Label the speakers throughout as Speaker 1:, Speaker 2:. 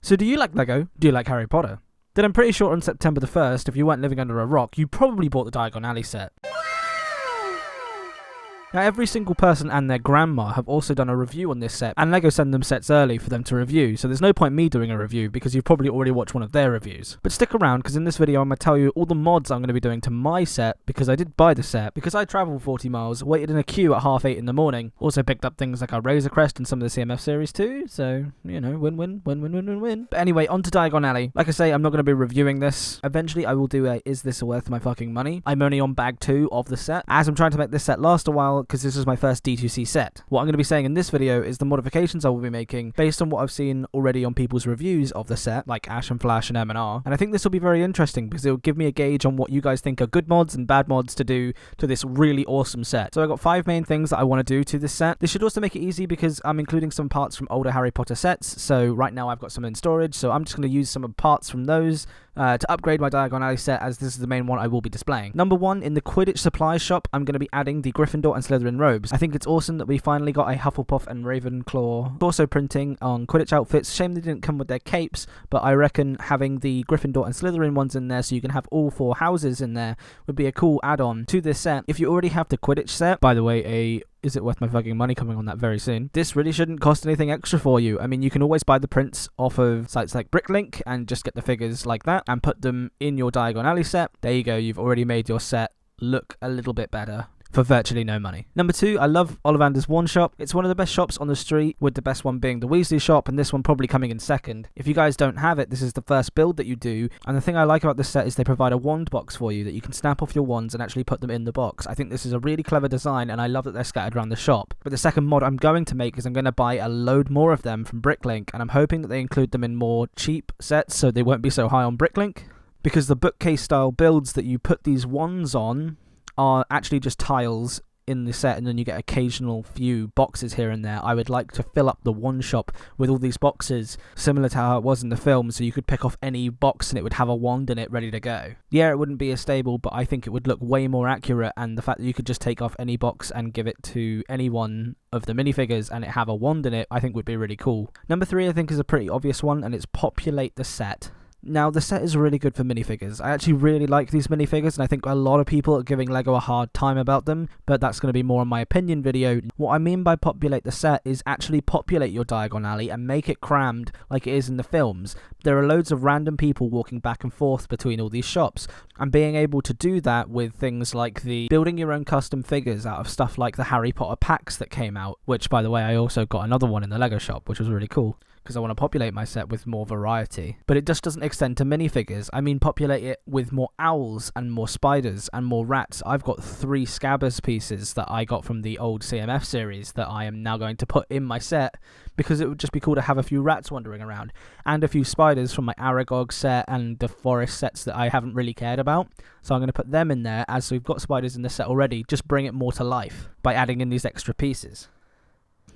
Speaker 1: So do you like Lego? Do you like Harry Potter? Then I'm pretty sure on September the 1st, if you weren't living under a rock, you probably bought the Diagon Alley set. Now, every single person and their grandma have also done a review on this set, and LEGO send them sets early for them to review, so there's no point me doing a review because you've probably already watched one of their reviews. But stick around, because in this video I'm going to tell you all the mods I'm going to be doing to my set, because I did buy the set, because I travelled 40 miles, waited in a queue at 8:30 in the morning, also picked up things like our Razor Crest and some of the CMF series too, so, you know, win-win, win-win-win-win-win. But anyway, on to Diagon Alley. Like I say, I'm not going to be reviewing this. Eventually I will do a is this worth my fucking money? I'm only on bag 2 of the set, as I'm trying to make this set last a while, because this is my first D2C set. What I'm going to be saying in this video is the modifications I will be making based on what I've seen already on people's reviews of the set, like Ash and Flash and M&R, and I think this will be very interesting because it will give me a gauge on what you guys think are good mods and bad mods to do to this really awesome set. So I've got 5 main things that I want to do to this set. This should also make it easy because I'm including some parts from older Harry Potter sets, so right now I've got some in storage, so I'm just going to use some of the parts from those to upgrade my Diagon Alley set, as this is the main one I will be displaying. Number 1, in the Quidditch supply shop, I'm going to be adding the Gryffindor and Slytherin robes. I think it's awesome that we finally got a Hufflepuff and Ravenclaw torso printing on Quidditch outfits. Shame they didn't come with their capes, but I reckon having the Gryffindor and Slytherin ones in there so you can have all 4 houses in there would be a cool add-on to this set. If you already have the Quidditch set, by the way, is it worth my fucking money coming on that very soon. This really shouldn't cost anything extra for you. I mean, you can always buy the prints off of sites like Bricklink and just get the figures like that and put them in your Diagon Alley set. There you go, you've already made your set look a little bit better for virtually no money. Number 2, I love Ollivander's One Shop. It's one of the best shops on the street, with the best one being the Weasley shop, and this one probably coming in second. If you guys don't have it, this is the first build that you do, and the thing I like about this set is they provide a wand box for you that you can snap off your wands and actually put them in the box. I think this is a really clever design, and I love that they're scattered around the shop. But the second mod I'm going to make is I'm going to buy a load more of them from Bricklink, and I'm hoping that they include them in more cheap sets so they won't be so high on Bricklink, because the bookcase style builds that you put these wands on are actually just tiles in the set, and then you get occasional few boxes here and there. I would like to fill up the one shop with all these boxes, similar to how it was in the film, so you could pick off any box and it would have a wand in it ready to go. Yeah, it wouldn't be as stable, but I think it would look way more accurate, and the fact that you could just take off any box and give it to any one of the minifigures and it have a wand in it, I think would be really cool. Number 3 I think is a pretty obvious one, and it's populate the set. Now, the set is really good for minifigures. I actually really like these minifigures, and I think a lot of people are giving LEGO a hard time about them, but that's going to be more on my opinion video. What I mean by populate the set is actually populate your Diagon Alley and make it crammed like it is in the films. There are loads of random people walking back and forth between all these shops, and being able to do that with things like the building your own custom figures out of stuff like the Harry Potter packs that came out, which, by the way, I also got another one in the LEGO shop, which was really cool, because I want to populate my set with more variety. But it just doesn't extend to minifigures. I mean, populate it with more owls and more spiders and more rats. I've got 3 Scabbers pieces that I got from the old CMF series that I am now going to put in my set, because it would just be cool to have a few rats wandering around, and a few spiders from my Aragog set and the forest sets that I haven't really cared about. So I'm going to put them in there, as we've got spiders in the set already. Just bring it more to life by adding in these extra pieces.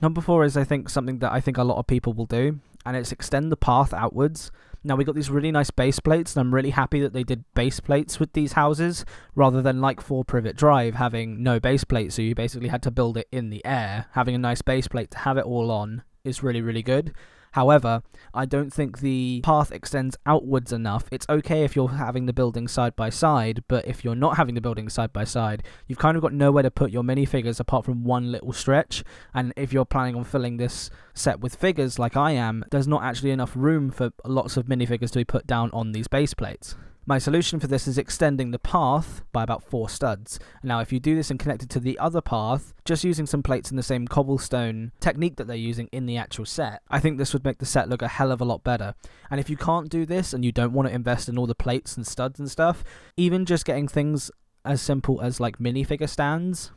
Speaker 1: Number 4 is, I think, something that I think a lot of people will do, and it's extend the path outwards. Now, we got these really nice base plates, and I'm really happy that they did base plates with these houses, rather than like 4 Privet Drive having no base plate, so you basically had to build it in the air. Having a nice base plate to have it all on is really, really good. However, I don't think the path extends outwards enough. It's okay if you're having the building side by side, but if you're not having the building side by side, you've kind of got nowhere to put your minifigures apart from one little stretch. And if you're planning on filling this set with figures like I am, there's not actually enough room for lots of minifigures to be put down on these base plates. My solution for this is extending the path by about 4 studs. Now, if you do this and connect it to the other path, just using some plates in the same cobblestone technique that they're using in the actual set, I think this would make the set look a hell of a lot better. And if you can't do this and you don't want to invest in all the plates and studs and stuff, even just getting things as simple as like minifigure stands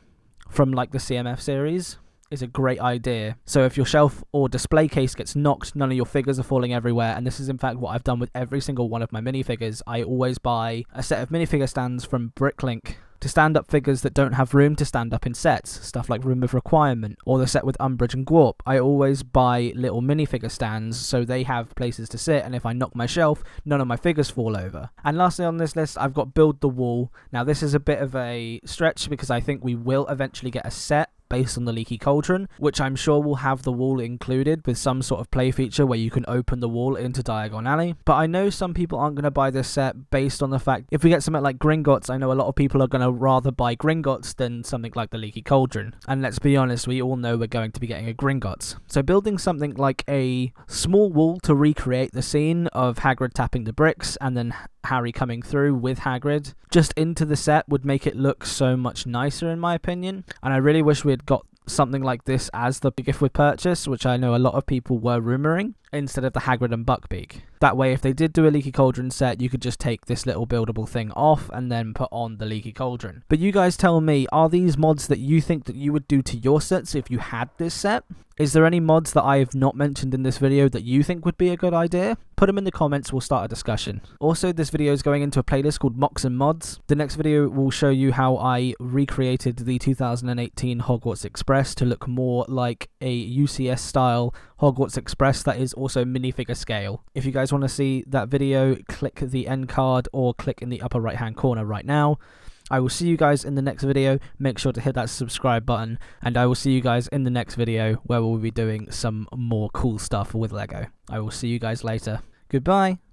Speaker 1: from like the CMF series is a great idea. So if your shelf or display case gets knocked, none of your figures are falling everywhere, and this is in fact what I've done with every single one of my minifigures. I always buy a set of minifigure stands from Bricklink to stand up figures that don't have room to stand up in sets, stuff like Room of Requirement, or the set with Umbridge and Gwarp. I always buy little minifigure stands so they have places to sit, and if I knock my shelf, none of my figures fall over. And lastly on this list, I've got Build the Wall. Now, this is a bit of a stretch because I think we will eventually get a set based on the Leaky Cauldron, which I'm sure will have the wall included with some sort of play feature where you can open the wall into Diagon Alley. But I know some people aren't going to buy this set based on the fact if we get something like Gringotts, I know a lot of people are going to rather buy Gringotts than something like the Leaky Cauldron. And let's be honest, we all know we're going to be getting a Gringotts. So building something like a small wall to recreate the scene of Hagrid tapping the bricks and then Harry coming through with Hagrid just into the set would make it look so much nicer in my opinion. And I really wish we had got something like this as the gift with purchase, which I know a lot of people were rumouring, instead of the Hagrid and Buckbeak. That way, if they did do a Leaky Cauldron set, you could just take this little buildable thing off and then put on the Leaky Cauldron. But you guys tell me, are these mods that you think that you would do to your sets if you had this set? Is there any mods that I have not mentioned in this video that you think would be a good idea? Put them in the comments, we'll start a discussion. Also, this video is going into a playlist called Mocks and Mods. The next video will show you how I recreated the 2018 Hogwarts Express to look more like a UCS style Hogwarts Express that is also minifigure scale. If you guys want to see that video, click the end card or click in the upper right hand corner right now. I will see you guys in the next video. Make sure to hit that subscribe button, and I will see you guys in the next video where we'll be doing some more cool stuff with Lego. I will see you guys later. Goodbye.